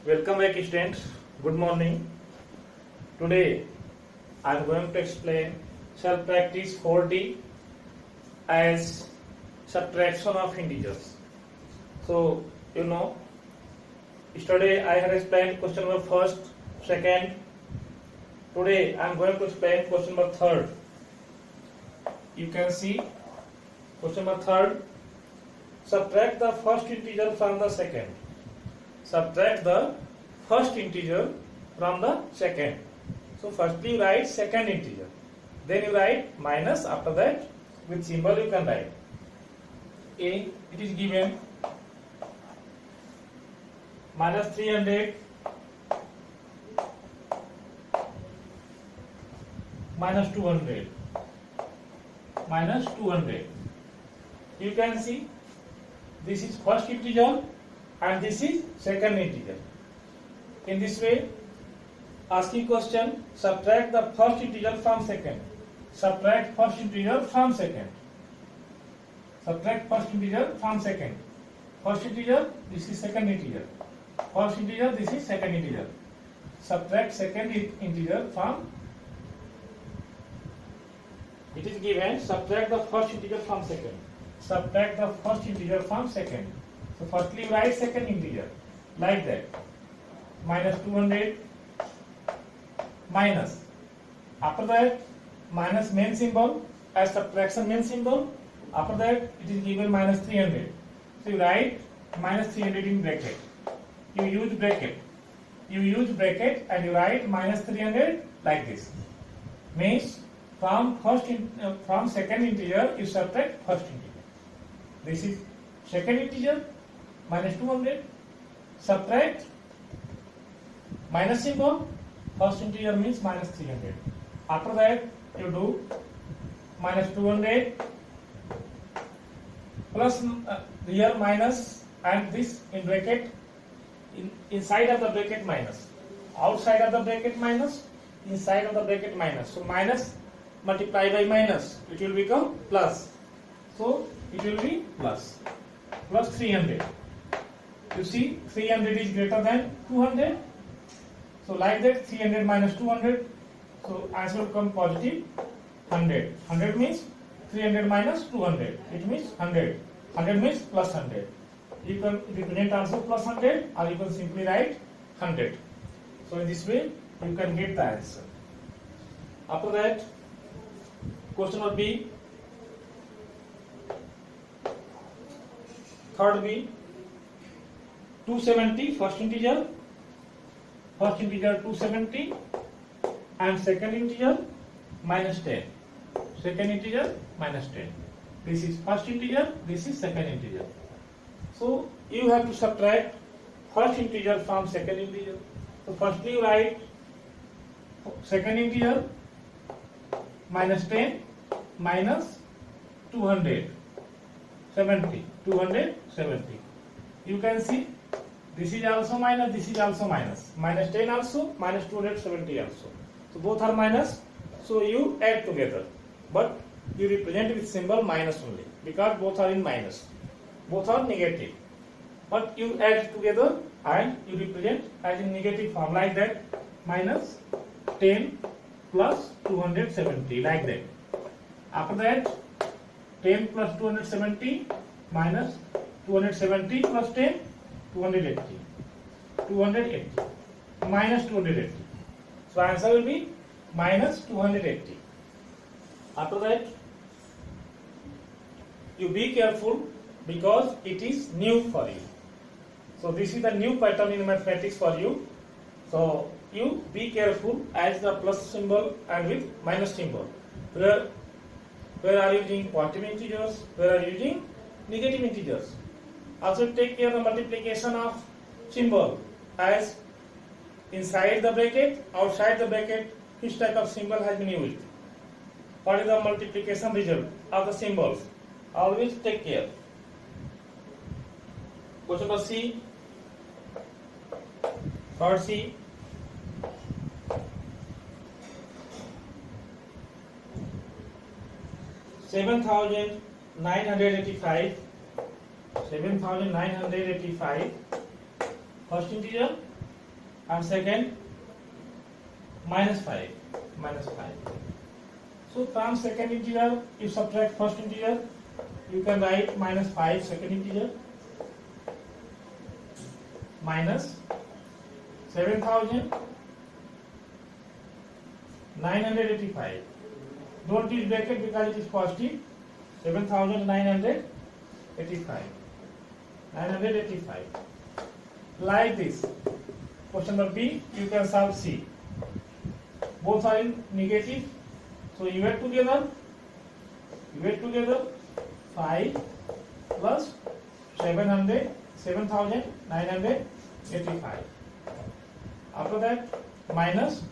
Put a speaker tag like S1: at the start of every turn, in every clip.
S1: Welcome back students. Good morning. Today I am going to explain self practice 4D as subtraction of integers. So yesterday I had explained question number first, second. Today I am going to explain question number third. You can see question number third. Subtract the first integer from the second. Subtract the first integer from the second. So firstly you write second integer, then you write minus. After that with symbol you can write a. It is given minus 300 minus 200 minus 200. You can see this is first integer and this is second integer. In this way, asking question, subtract the first integer from second. Subtract first integer from second. Subtract first integer from second. First integer, this is second integer. First integer, this is second integer. Subtract second integer from. It is given, subtract the first integer from second. Subtract the first integer from second. So firstly write second integer like that. Minus 200 minus. After that minus main symbol as subtraction main symbol. After that it is given minus 300. So you write minus 300 in bracket. You use bracket. You use bracket and you write minus 300 like this. Means from second integer you subtract first integer. This is second integer minus 200. Subtract minus symbol. First integer means minus 300. After that you do minus 200 plus here minus and this in bracket, inside of the bracket minus, outside of the bracket minus, inside of the bracket minus. So minus multiplied by minus, it will become plus. So it will be plus 300. You see 300 is greater than 200. So like that 300 minus 200. So answer will come positive 100. 100 means 300 minus 200. It means 100. 100 means plus 100. You can represent also plus 100 or you can simply write 100. So in this way you can get the answer. After that question number B. Third B. 270 first integer 270 and second integer minus 10. Second integer minus 10. This is first integer, this is second integer. So you have to subtract first integer from second integer. So firstly you write second integer minus 10 minus 270. You can see this is also minus, this is also minus. Minus 10 also, minus 270 also. So both are minus. So you add together. But you represent with symbol minus only. Because both are in minus. Both are negative. But you add together and you represent as in negative form like that. Minus 10 plus 270 like that. After that 10 plus 270 minus 270 plus 10 280 minus 280. So answer will be minus 280. After that you be careful because it is new for you. So this is the new pattern in mathematics for you. So you be careful as the plus symbol and with minus symbol. Where are you using positive integers? Where are you using negative integers? Also take care of the multiplication of symbol as inside the bracket, outside the bracket, which type of symbol has been used. What is the multiplication result of the symbols? Always take care. Question number C. Third C. 7,985 first integer and second minus 5. So from second integer you subtract first integer, you can write minus 5 second integer minus 7,985. Don't use bracket because it is positive. 7,985. 985. Like this. Question number B, you can solve C. Both are in negative. So you add together 5 plus 7,985. After that minus,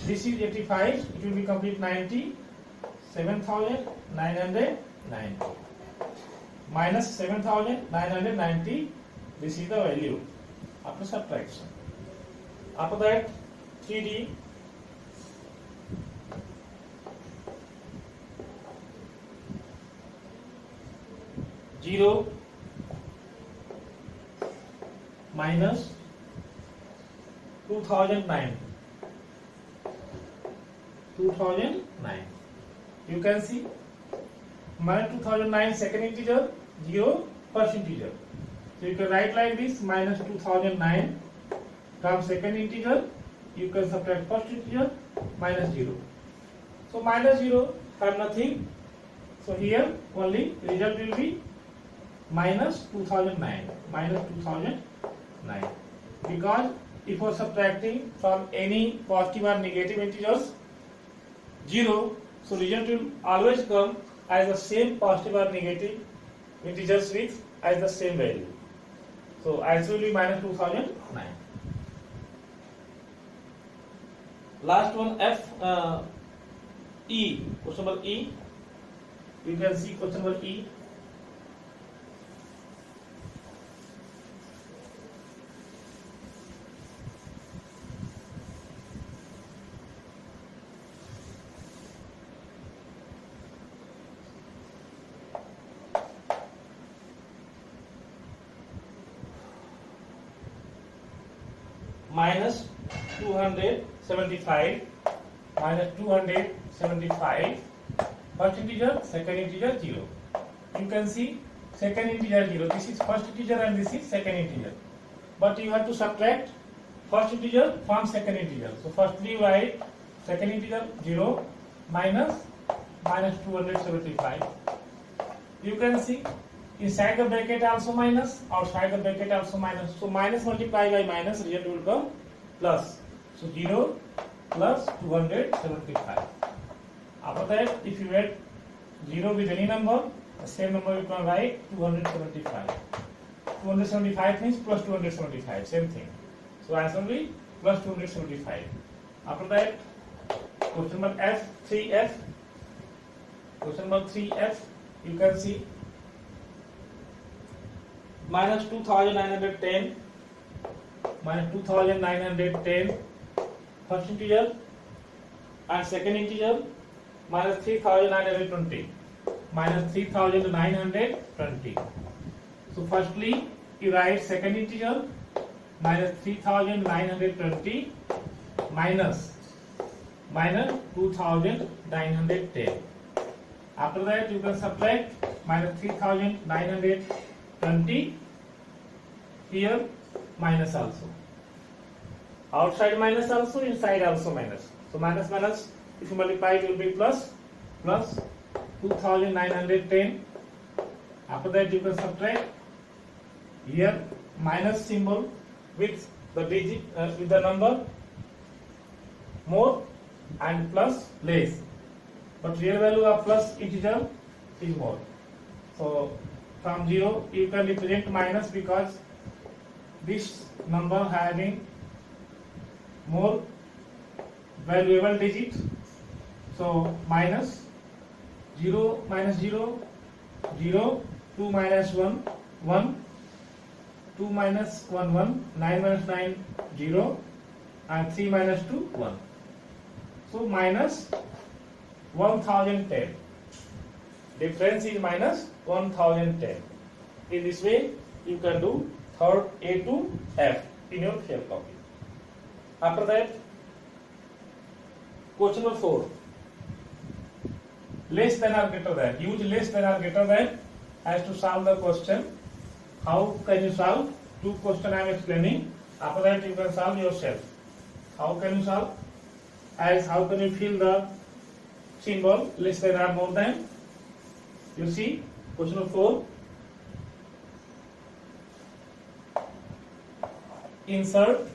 S1: this is 85, it will be complete 90, 7,990 minus 7,990, this is the value after subtraction. After that 3D, zero minus 2009. You can see minus 2009 second integer, 0 first integer. So you can write like this, minus 2009 from second integer, you can subtract first integer, minus 0. So minus 0 have nothing. So here only result will be minus 2009. Because if you are subtracting from any positive or negative integers 0, so result will always come as the same positive or negative integers with as the same value. So answer will be minus 2009. Last one, E. Question number E. You can see question number E. Minus 275, first integer, second integer 0. You can see second integer 0, this is first integer and this is second integer. But you have to subtract first integer from second integer. So firstly you write second integer 0 minus 275. You can see inside the bracket also minus, outside the bracket also minus. So minus multiplied by minus, result will come plus. So 0 plus 275. After that, if you add 0 with any number, the same number you can write 275. 275 means plus 275, same thing. So answer will be plus 275. After that, question number F, 3F. Question number 3F, you can see minus 2,910 first integer and second integer minus 3,920 So firstly you write second integer minus 3,920 minus 2,910. After that you can subtract minus 3,920, here minus also. Outside minus also, inside also minus. So minus, if you multiply it will be plus 2,910. After that you can subtract, here minus symbol with the digit, with the number more and plus less. But real value of plus integer is more. So from 0 you can represent minus because this number having more valuable digit. So minus 0 minus 0, 0, 2 minus 1, 1, 2 minus 1, 1, 9 minus 9, 0, and 3 minus 2, 1. So minus 1010. Difference is minus 1010. In this way, you can do third A to F. in your fair copy. After that, question number 4. Less than or greater than. Use less than or greater than as to solve the question. How can you solve? Two questions I am explaining. After that, you can solve yourself. How can you solve? As how can you fill the symbol less than or more than? You see, question number 4. Insert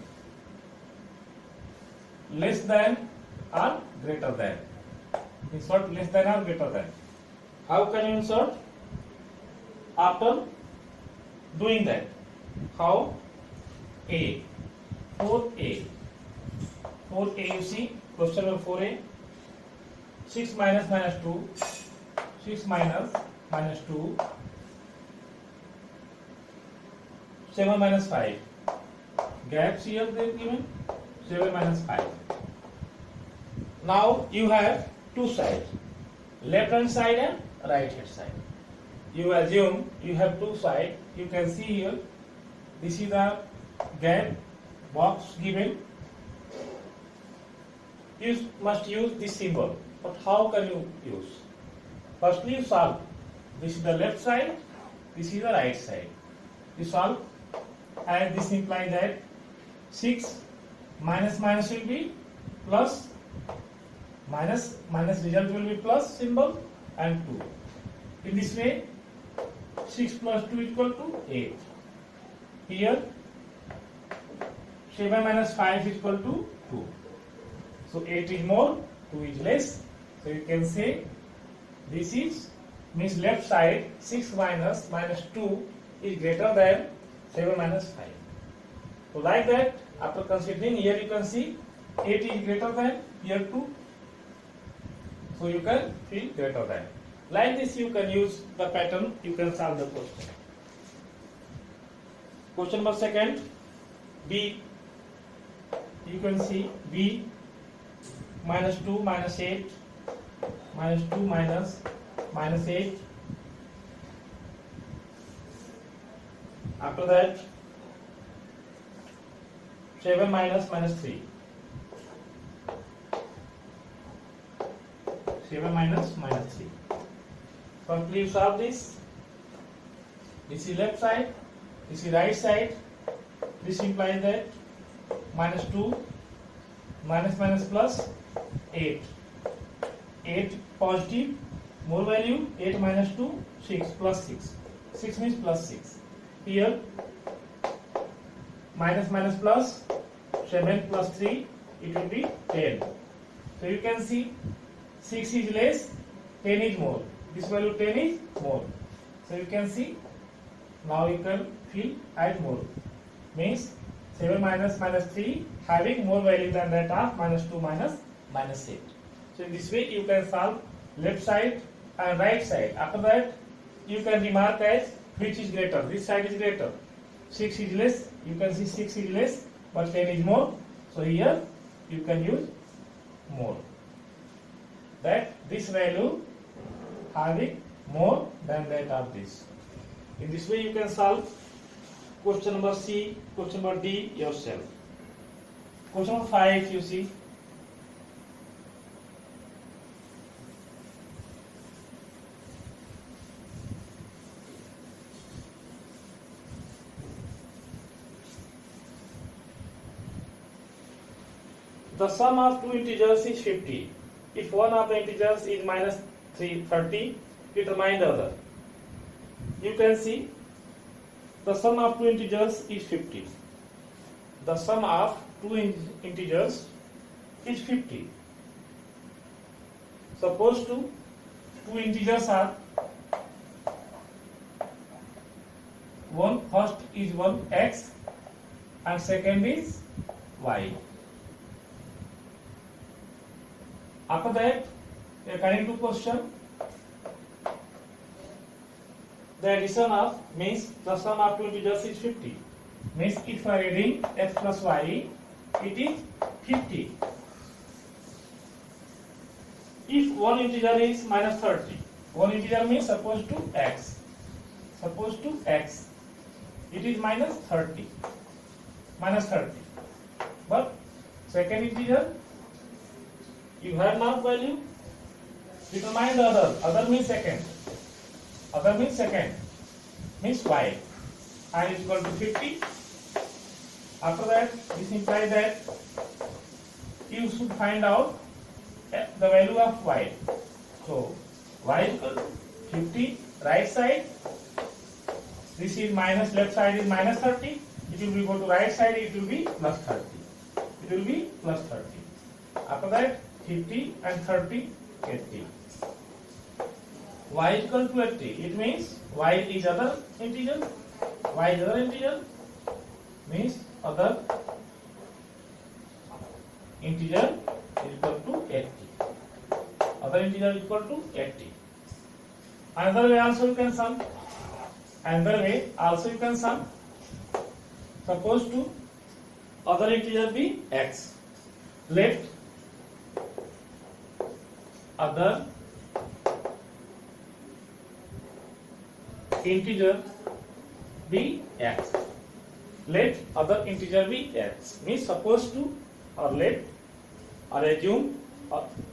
S1: less than or greater than. Insert less than or greater than. How can you insert? After doing that, how? A. 4A. 4A, you see, question number 4A. 6 minus minus 2. 6 minus minus 2. 7 minus 5. Gaps here they are given. 7 minus 5. Now you have two sides, left hand side and right hand side. You assume you have two sides. You can see here, this is the gap box given. You must use this symbol. But how can you use? Firstly, you solve. This is the left side. This is the right side. You solve, and this implies that 6 minus minus will be plus, minus minus result will be plus symbol, and 2. In this way, 6 plus 2 equal to 8. Here, 7 minus 5 is equal to 2. So 8 is more, 2 is less. So you can say this is means left side 6 minus minus 2 is greater than 7 minus 5. So like that, after considering here you can see 8 is greater than here 2. So you can feel greater than. Like this you can use the pattern, you can solve the question. Question number 2, B. You can see B minus 2 minus 8 minus 2 minus minus 8. After that, 7 minus minus 3. 7 minus minus 3. Firstly, you solve this. This is left side. This is right side. This implies that minus 2 minus minus plus 8. 8 positive. More value. 8 minus 2, 6 plus 6. 6 means plus 6. Here, minus minus plus 7 plus 3, it will be 10. So you can see 6 is less, 10 is more. This value 10 is more. So you can see, now you can fill at more. Means 7 minus minus 3 having more value than that of minus 2 minus minus 8. So in this way you can solve left side and right side. After that, you can remark as which is greater. This side is greater. 6 is less. You can see 6 is less, but 10 is more. So here you can use more. That this value having more than that of this. In this way you can solve question number C, question number D yourself. Question number 5, you see. The sum of two integers is 50. If one of the integers is minus 30, determine the other. You can see the sum of two integers is 50. The sum of two integers is 50. Suppose two integers are first is one x and second is y. After that, according to question, the addition of means the sum of two integers is 50. Means if I am adding x plus y, it is 50. If one integer is minus 30, one integer means supposed to x. Suppose to x, it is minus 30. minus 30. But second integer, you have now value. Determine the other. Other means second. Other means second. Means y. I is equal to 50. After that, this implies that you should find out the value of y. So y is equal to 50. Right side. This is minus, left side is minus 30. It will be go to right side, it will be plus 30. It will be plus 30. After that, 50 and 30, 80. Y is equal to 80. It means y is other integer. Y is other integer. Means other integer is equal to 80. Other integer is equal to 80. Another way also you can sum. Another way also you can sum. Suppose to other integer be x. Let other integer be x. Let other integer be x. Means suppose to or let or assume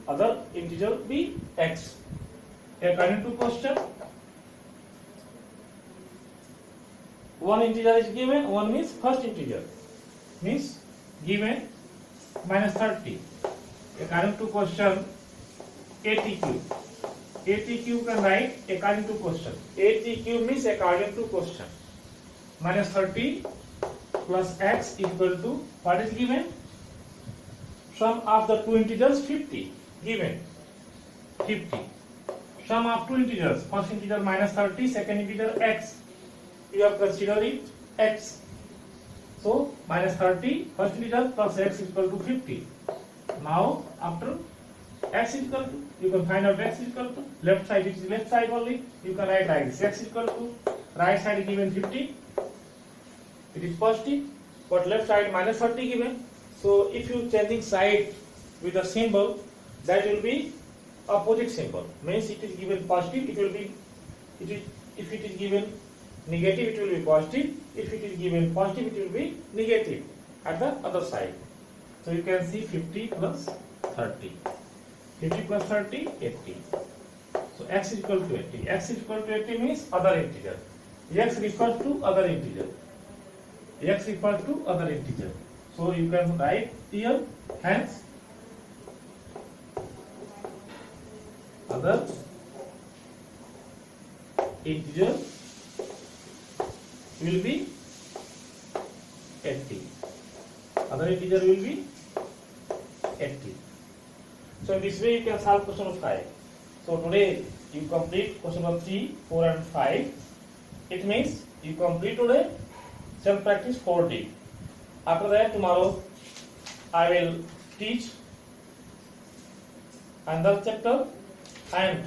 S1: other integer be x. According to question, one integer is given, one means first integer, means given minus 30. According to question, 80 cube. 80 cube can write according to question. 80 cube means according to question. Minus 30 plus x equal to what is given? Sum of the two integers 50. Given 50. Sum of two integers. First integer minus 30, second integer x. You have considered it x. So minus 30 first integer plus x is equal to 50. Now after x is equal to, you can find out x is equal to, left side it is left side only, you can write like this, x is equal to, right side is given 50, it is positive, but left side minus 30 given. So if you changing side with a symbol, that will be opposite symbol. Means it is given positive, it will be, if it is given negative, it will be positive. If it is given positive, it will be negative at the other side. So you can see 50 plus 30. 50 plus 30, 80. So x is equal to 80. X is equal to 80 means other integer. X refers to other integer. X refers to other integer. So you can write here, hence other integer will be 80. Other integer will be 80. So in this way you can solve question number 5. So today you complete question number 3, 4 and 5. It means you complete today self practice 4D. After that tomorrow I will teach another chapter, and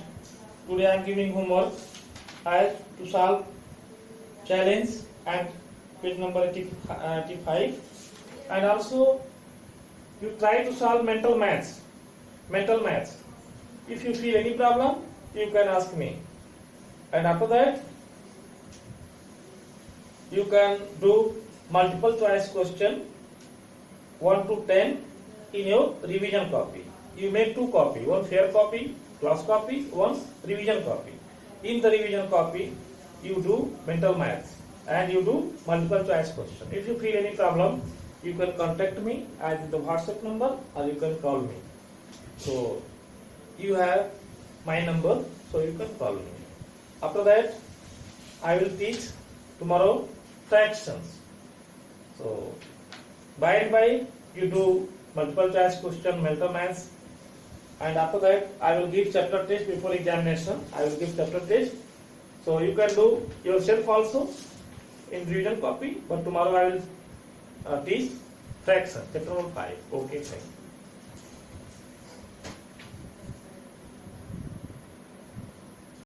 S1: today I am giving homework as to solve challenge and page number 85, and also you try to solve mental maths. If you feel any problem, you can ask me, and after that you can do multiple choice question 1 to 10 in your revision copy. You make 2 copy, one fair copy, class copy, one revision copy. In the revision copy, you do mental maths and you do multiple choice question. If you feel any problem, you can contact me at the WhatsApp number or you can call me. So you have my number, so you can call me. After that, I will teach tomorrow fractions. So by and by you do multiple choice question, mental maths, and after that I will give chapter test before examination. I will give chapter test. So you can do yourself also in revision copy, but tomorrow I will teach fraction, chapter number 5. Okay, thank you.